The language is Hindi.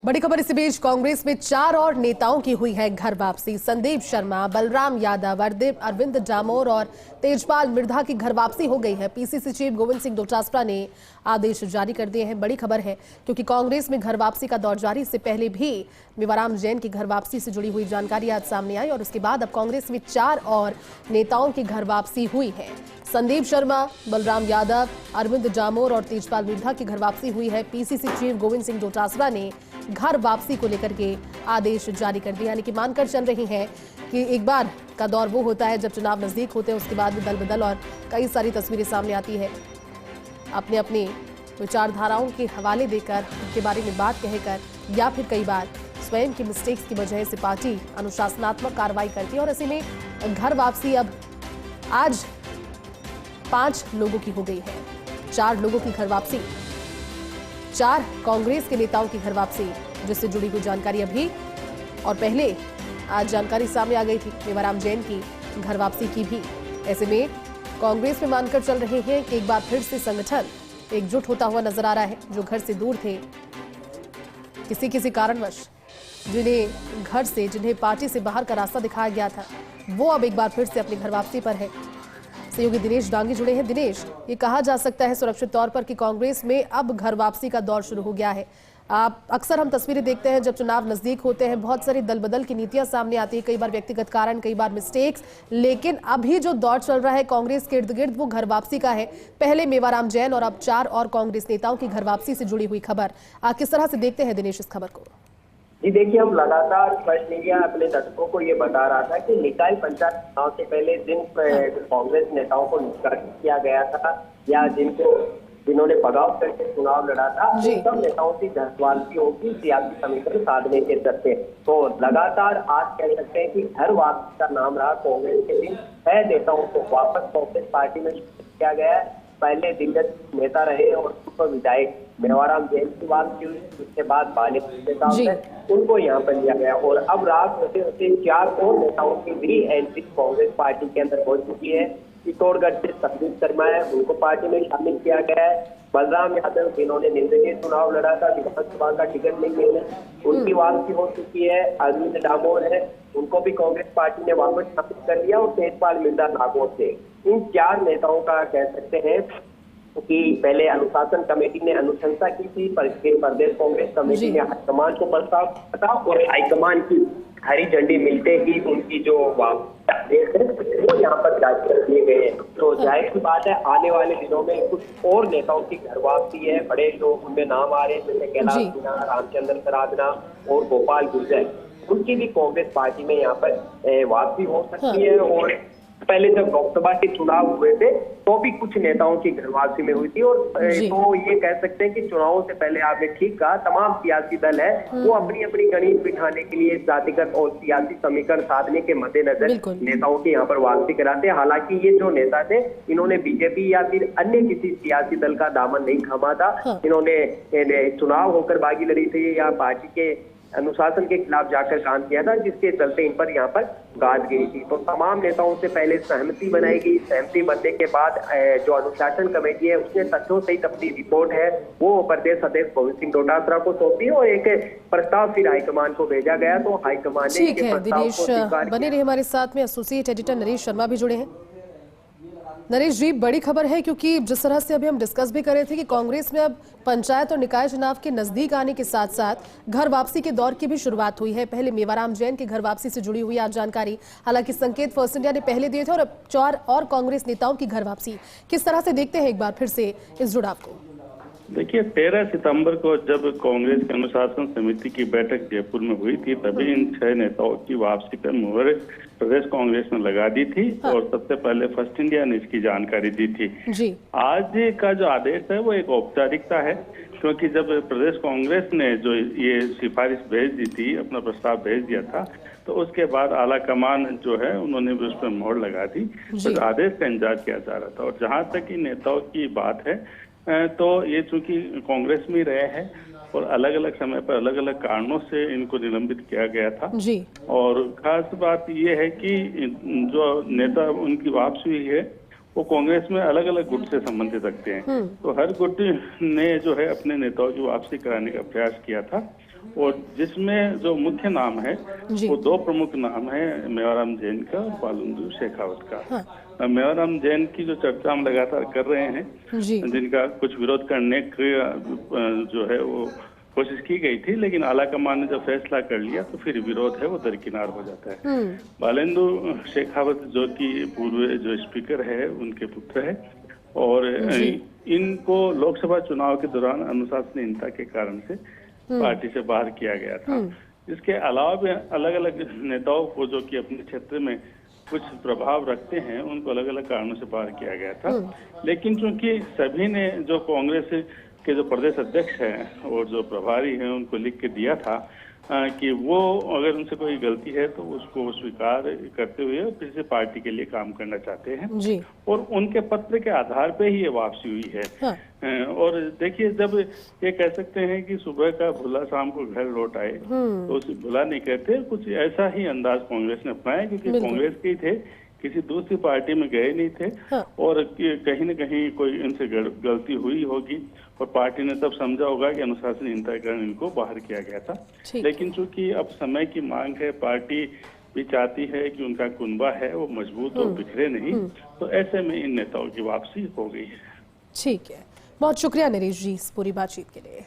बड़ी खबर इसी बीच कांग्रेस में 4 और नेताओं की हुई है घर वापसी। संदीप शर्मा, बलराम यादव, अरविंद डामोर और तेजपाल मिर्धा की घर वापसी हो गई है। पीसीसी चीफ गोविंद सिंह डोटासरा ने आदेश जारी कर दिए हैं। बड़ी खबर है क्योंकि कांग्रेस में घर वापसी का दौर जारी। इससे पहले भी मेवाराम जैन की घर वापसी से जुड़ी हुई जानकारी आज सामने आई और उसके बाद अब कांग्रेस में 4 और नेताओं की घर वापसी हुई है। संदीप शर्मा, बलराम यादव, अरविंद डामोर और तेजपाल मिर्धा की घर वापसी हुई है। पीसीसी चीफ गोविंद सिंह डोटासरा ने घर वापसी को लेकर के आदेश जारी कर दिया, यानी कि मानकर चल रही हैं कि एक बार का दौर वो होता है जब चुनाव नजदीक होते हैं, उसके बाद भी दल बदल और कई सारी तस्वीरें सामने आती है। अपने अपने विचारधाराओं के हवाले देकर, उनके बारे में बात कहकर या फिर कई बार स्वयं की मिस्टेक्स की वजह से पार्टी अनुशासनात्मक कार्रवाई करती है और ऐसे में घर वापसी अब आज 5 लोगों की हो गई है। 4 लोगों की घर वापसी, 4 कांग्रेस के नेताओं की घर वापसी, जिससे जुड़ी हुई जानकारी अभी और पहले आज जानकारी सामने आ गई थी मेवाराम जैन की घर वापसी की भी। ऐसे में कांग्रेस में मानकर चल रहे हैं कि एक बार फिर से संगठन एकजुट होता हुआ नजर आ रहा है। जो घर से दूर थे, किसी कारणवश जिन्हें घर से, जिन्हें पार्टी से बाहर का रास्ता दिखाया गया था, वो अब एक बार फिर से अपनी घर वापसी पर है। सहयोगी दिनेश डांगी जुड़े हैं। दिनेश, ये कहा जा सकता है सुरक्षित तौर पर कि कांग्रेस में अब घर वापसी का दौर शुरू हो गया है। अक्सर हम तस्वीरें देखते हैं जब चुनाव नजदीक होते हैं, बहुत सारी दल बदल की नीतियां सामने आती है, कई बार व्यक्तिगत कारण, कई बार मिस्टेक्स, लेकिन अभी जो दौर चल रहा है कांग्रेस के इर्द गिर्द वो घर वापसी का है। पहले मेवाराम जैन और अब 4 और कांग्रेस नेताओं की घर वापसी से जुड़ी हुई खबर, किस तरह से देखते हैं दिनेश इस खबर को? जी देखिए, हम लगातार फर्स्ट मीडिया अपने दर्शकों को ये बता रहा था कि निकाय पंचायत चुनाव से पहले जिन कांग्रेस नेताओं को निष्कासित किया गया था या जिन्होंने बगावत करके चुनाव लड़ा था, उन सब नेताओं की घर वापसी होगी सियासी समीकरण साधने के चलते। तो लगातार आज कह सकते हैं कि घर वापसी का नाम रहा कांग्रेस के दिन। 6 नेताओं को वापस कांग्रेस पार्टी में किया गया है। पहले दिग्गज नेता रहे और पूर्व विधायक मेवाराम जैन की बात की हुई, उसके बाद बाले नेताओं ने उनको यहाँ पर लिया गया और अब रात होते होते 4 और नेताओं की भी एंट्री कांग्रेस पार्टी के अंदर हो चुकी है। चित्तौड़गढ़ से संदीप शर्मा है, उनको पार्टी में शामिल किया गया है। बलराम यादव, जिन्होंने निर्दलीय चुनाव लड़ा था, विधानसभा का टिकट नहीं मिला, उनकी वापसी हो चुकी है। अरविंद डामोर है, उनको भी कांग्रेस पार्टी ने वापस शामिल कर लिया और तेजपाल मिर्धा नागौर से। इन 4 नेताओं का कह सकते हैं कि पहले अनुशासन कमेटी ने अनुशंसा की थी, पर प्रदेश कांग्रेस कमेटी ने हाईकमान को प्रस्ताव था और हाईकमान की हरी झंडी मिलते ही उनकी जो आदेश है वो यहाँ पर जारी कर दिए गए हैं। तो जाहिर सी बात है आने वाले दिनों में कुछ और नेताओं की घर वापसी है। बड़े लोग उनमें नाम आ रहे हैं, जैसे कैलाश सिन्हा, रामचंद्र सरादना और गोपाल गुर्जर, उनकी भी कांग्रेस पार्टी में यहाँ पर वापसी हो सकती है। और पहले जब लोकसभा के चुनाव हुए थे तो भी कुछ नेताओं की घर वापसी में हुई थी। और तो ये कह सकते हैं कि चुनावों से पहले आपने ठीक कहा, तमाम सियासी दल है वो अपनी अपनी गणित बिठाने के लिए जातिगत और सियासी समीकरण साधने के मद्देनजर नेताओं की यहाँ पर वापसी कराते हैं। हालांकि ये जो नेता थे, इन्होंने बीजेपी या फिर अन्य किसी सियासी दल का दामन नहीं थामा था। इन्होंने चुनाव होकर बागी लड़ी थी या पार्टी के अनुशासन के खिलाफ जाकर काम किया था, जिसके चलते इन पर यहाँ पर गाज गई थी। तो तमाम नेताओं से पहले सहमति बनाई गई। सहमति बनने के बाद जो अनुशासन कमेटी है उसने तथ्यों सहित अपनी रिपोर्ट है वो प्रदेश अध्यक्ष गोविंद सिंह डोटासरा को सौंपी और एक प्रस्ताव फिर हाईकमान को भेजा गया। तो हाईकमान ने ठीक है दिनेश, बने रहे हमारे साथ में एसोसिएट एडिटर नरेश शर्मा भी जुड़े हैं। नरेश जी, बड़ी खबर है क्योंकि जिस तरह से अभी हम डिस्कस भी कर रहे थे कि कांग्रेस में अब पंचायत और निकाय चुनाव के नजदीक आने के साथ साथ घर वापसी के दौर की भी शुरुआत हुई है। पहले मेवाराम जैन की घर वापसी से जुड़ी हुई आज जानकारी, हालांकि संकेत फर्स्ट इंडिया ने पहले दिए थे और अब 4 और कांग्रेस नेताओं की घर वापसी, किस तरह से देखते हैं एक बार फिर से इस जुड़ाव को? देखिए, 13 सितंबर को जब कांग्रेस की अनुशासन समिति की बैठक जयपुर में हुई थी, तभी इन 6 नेताओं की वापसी पर मुहर प्रदेश कांग्रेस ने लगा दी थी। और सबसे पहले फर्स्ट इंडिया ने इसकी जानकारी दी थी। आज का जो आदेश है वो एक औपचारिकता है, क्योंकि जब प्रदेश कांग्रेस ने जो ये सिफारिश भेज दी थी, अपना प्रस्ताव भेज दिया था, तो उसके बाद आला कमान जो है उन्होंने भी उस पर मोहर लगा दी। तो आदेश का इंतजार किया जा रहा था। और जहाँ तक इन नेताओं की बात है, तो ये चूंकि कांग्रेस में रहे हैं और अलग अलग समय पर अलग अलग कारणों से इनको निलंबित किया गया था। और खास बात ये है कि जो नेता उनकी वापसी हुई है वो कांग्रेस में अलग अलग गुट से संबंधित रखते हैं। तो हर गुट ने जो है अपने नेताओं की वापसी कराने का प्रयास किया था और जिसमें जो मुख्य नाम है जी। वो दो प्रमुख नाम है, मेवाराम जैन का और बालूंदु शेखावत का। हाँ। मेवाराम जैन की जो चर्चा हम लगातार कर रहे हैं, जी। जिनका कुछ विरोध करने की जो है वो कोशिश की गई थी, लेकिन आलाकमान ने जब फैसला कर लिया तो फिर विरोध है वो दरकिनार हो जाता है। बालेंदु शेखावत जो कि पूर्व जो स्पीकर है उनके पुत्र है, और इनको लोकसभा चुनाव के दौरान अनुशासनहीनता के कारण से पार्टी से बाहर किया गया था। इसके अलावा भी अलग अलग नेताओं को जो कि अपने क्षेत्र में कुछ प्रभाव रखते हैं उनको अलग अलग कारणों से बाहर किया गया था। लेकिन चूंकि सभी ने जो कांग्रेस के जो प्रदेश अध्यक्ष हैं और जो प्रभारी हैं उनको लिख के दिया था कि वो अगर उनसे कोई गलती है तो उसको स्वीकार करते हुए फिर से पार्टी के लिए काम करना चाहते हैं जी। और उनके पत्र के आधार पे ही ये वापसी हुई है। हाँ। और देखिए, जब ये कह सकते हैं कि सुबह का भुला शाम को घर लौट आए, तो उसे भुला नहीं कहते, कुछ ऐसा ही अंदाज कांग्रेस ने अपनाया, क्योंकि कांग्रेस के ही थे, किसी दूसरी पार्टी में गए नहीं थे। हाँ। और कहीं न कहीं कोई इनसे गलती हुई होगी और पार्टी ने तब समझा होगा कि अनुशासनहीनता के कारण इनको बाहर किया गया था। लेकिन चूंकि अब समय की मांग है, पार्टी भी चाहती है कि उनका कुनबा है वो मजबूत और बिखरे नहीं, तो ऐसे में इन नेताओं की वापसी हो गई है। ठीक है, बहुत शुक्रिया नरेश जी इस पूरी बातचीत के लिए।